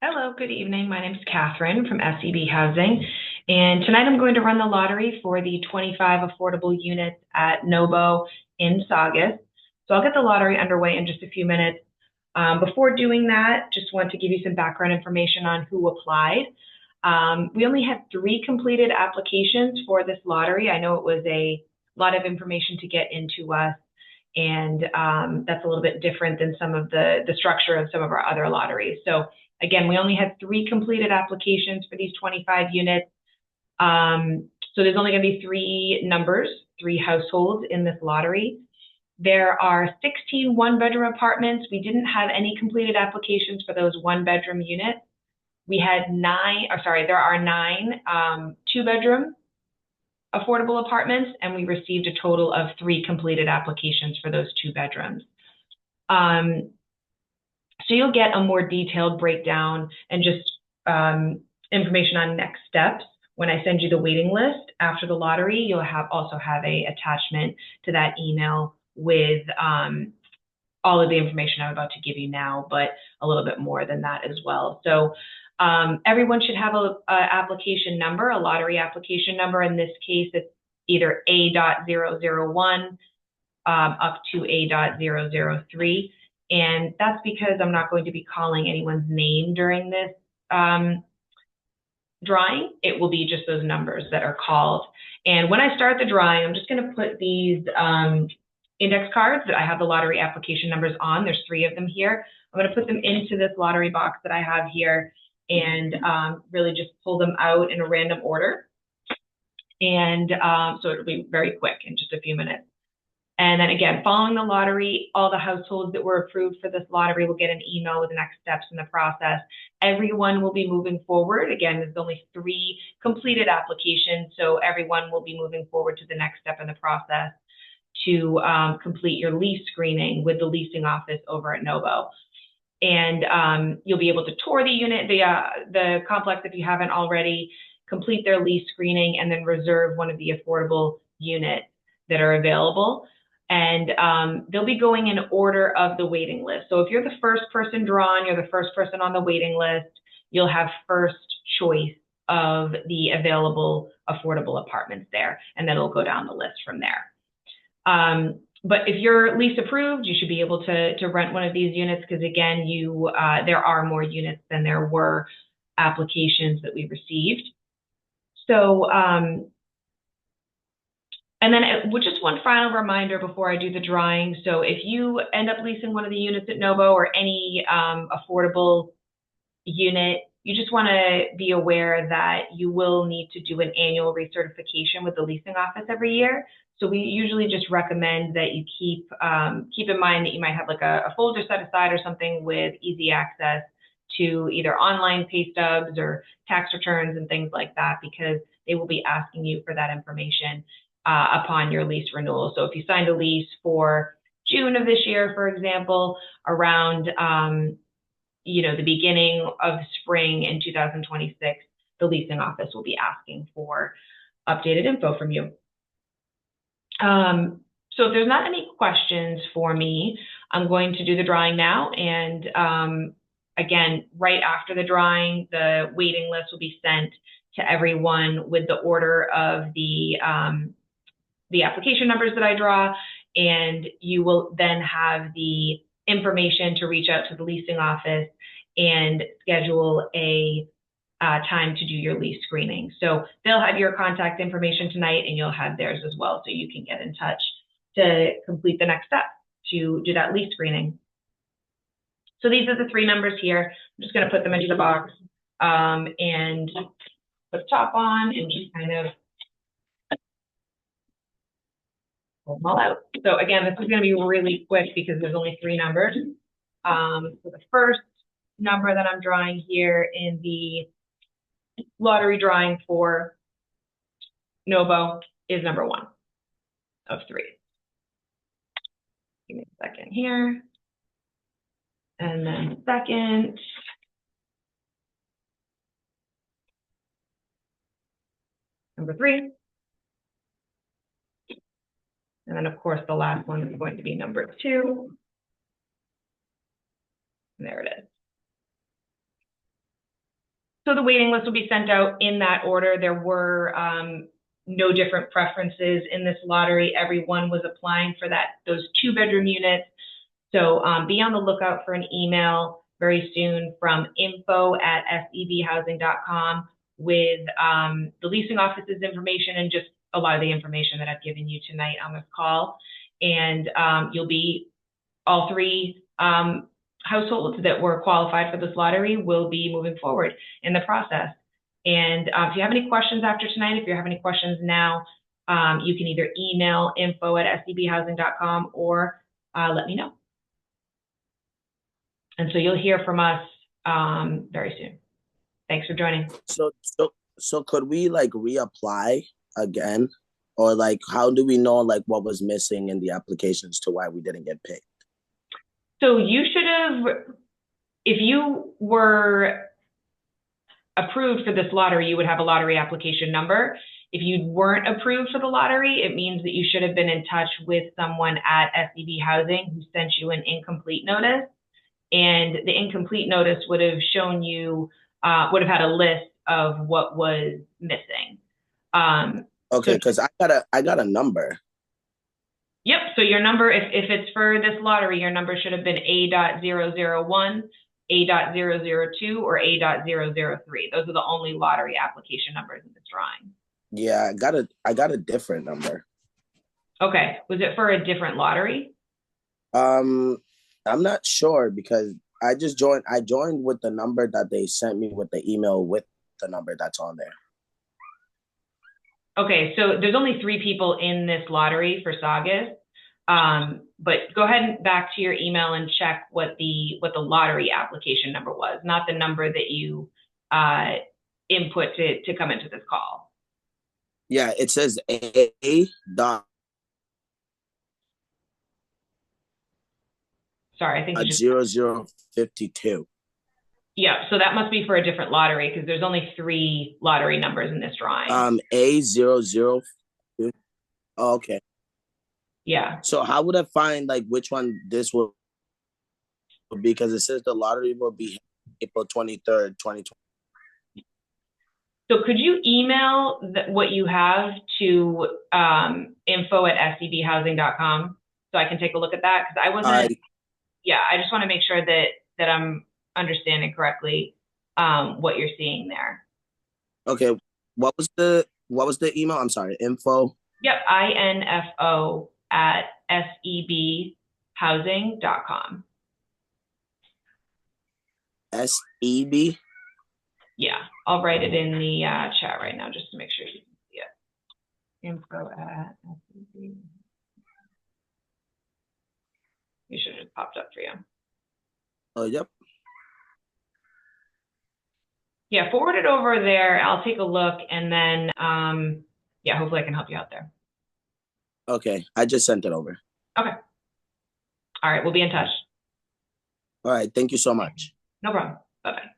Hello, good evening. My name is Catherine from SEB Housing, and tonight I'm going to run the lottery for the 25 affordable units at NOBO in Saugus. So I'll get the lottery underway in just a few minutes. Before doing that, just want to give you some background information on who applied. We only had 3 completed applications for this lottery. I know it was a lot of information to get into us, and that's a little bit different than some of the structure of some of our other lotteries. So again, we only had 3 completed applications for these 25 units. So there's only going to be 3 numbers, 3 households in this lottery. There are 16 one-bedroom apartments. We didn't have any completed applications for those one-bedroom units. We had there are 9 2-bedroom affordable apartments, and we received a total of 3 completed applications for those 2 bedrooms. So you'll get a more detailed breakdown and just information on next steps when I send you the waiting list after the lottery. You'll also have an attachment to that email with all of the information I'm about to give you now, but a little bit more than that as well. So everyone should have a application number, a lottery application number. In this case, it's either A.001 up to A.003. And that's because I'm not going to be calling anyone's name during this drawing. It will be just those numbers that are called. And when I start the drawing, I'm just going to put these index cards that I have the lottery application numbers on. There's 3 of them here. I'm going to put them into this lottery box that I have here and really just pull them out in a random order. And so it'll be very quick in just a few minutes. And then again, following the lottery, all the households that were approved for this lottery will get an email with the next steps in the process. Everyone will be moving forward. Again, there's only 3 completed applications, so everyone will be moving forward to the next step in the process to complete your lease screening with the leasing office over at NOBO. And you'll be able to tour the unit, the complex if you haven't already, complete their lease screening, and then reserve one of the affordable units that are available. And they'll be going in order of the waiting list. So if you're the first person drawn, you're the first person on the waiting list, you'll have first choice of the available affordable apartments there, and then it'll go down the list from there. But if you're lease approved, you should be able to rent one of these units because, again, there are more units than there were applications that we received. So, and then just one final reminder before I do the drawing. So if you end up leasing one of the units at NOBO or any affordable unit, you just want to be aware that you will need to do an annual recertification with the leasing office every year. So we usually just recommend that you keep in mind that you might have like a folder set aside or something with easy access to either online pay stubs or tax returns and things like that, because they will be asking you for that information upon your lease renewal. So if you signed a lease for June of this year, for example, around the beginning of spring in 2026, the leasing office will be asking for updated info from you. So if there's not any questions for me, I'm going to do the drawing now. And again, right after the drawing, the waiting list will be sent to everyone with the order of the application numbers that I draw, and you will then have the information to reach out to the leasing office and schedule a time to do your lease screening. So they'll have your contact information tonight, and you'll have theirs as well, so you can get in touch to complete the next step to do that lease screening. So these are the 3 numbers here. I'm just going to put them into the box and put the top on and just kind of pull them all out. So again, this is going to be really quick because there's only 3 numbers. So the first number that I'm drawing here in the lottery drawing for NOBO is number 1 of 3. Give me a second here. And then second, number 3. And then, of course, the last one is going to be number 2. And there it is. So the waiting list will be sent out in that order. There were no different preferences in this lottery. Everyone was applying for those 2-bedroom units. So be on the lookout for an email very soon from info@sebhousing.com with the leasing office's information and just a lot of the information that I've given you tonight on this call. And you'll be all 3 households that were qualified for this lottery will be moving forward in the process. And if you have any questions after tonight, if you have any questions now, you can either email info@sebhousing.com or let me know. And so you'll hear from us very soon. Thanks for joining. So could we like reapply again? Or like, how do we know like what was missing in the applications to why we didn't get picked? So you should have, if you were approved for this lottery, you would have a lottery application number. If you weren't approved for the lottery, it means that you should have been in touch with someone at SEB Housing who sent you an incomplete notice. And the incomplete notice would have shown you, would have had a list of what was missing. Okay, because I got a number. Yep. So your number, if it's for this lottery, your number should have been A.001, A.002, or A.003. Those are the only lottery application numbers in this drawing. Yeah, I got a different number. Okay. Was it for a different lottery? I'm not sure because I joined with the number that they sent me with the email with the number that's on there. Okay, so there's only 3 people in this lottery for Saugus. But go ahead and back to your email and check what the lottery application number was, not the number that you input to come into this call. Yeah, it says A dot. Sorry, I think you just 0052. Yeah, so that must be for a different lottery because there's only 3 lottery numbers in this drawing. A00. Oh, okay. Yeah. So how would I find like which one this will be? Because it says the lottery will be April 23rd, 2020. So could you email what you have to info@sebhousing.com so I can take a look at that? Because I wasn't. Yeah, I just want to make sure that I'm understanding correctly what you're seeing there. Okay. What was the email? I'm sorry. Info. Yep. info@sebhousing.com. SEB. Yeah, I'll write it in the chat right now just to make sure you can see it. Info@SEB. You should have just popped up for you. Oh, yep. Yeah, forward it over there. I'll take a look and then, yeah, hopefully I can help you out there. Okay, I just sent it over. Okay. All right, we'll be in touch. All right, thank you so much. No problem. Bye-bye.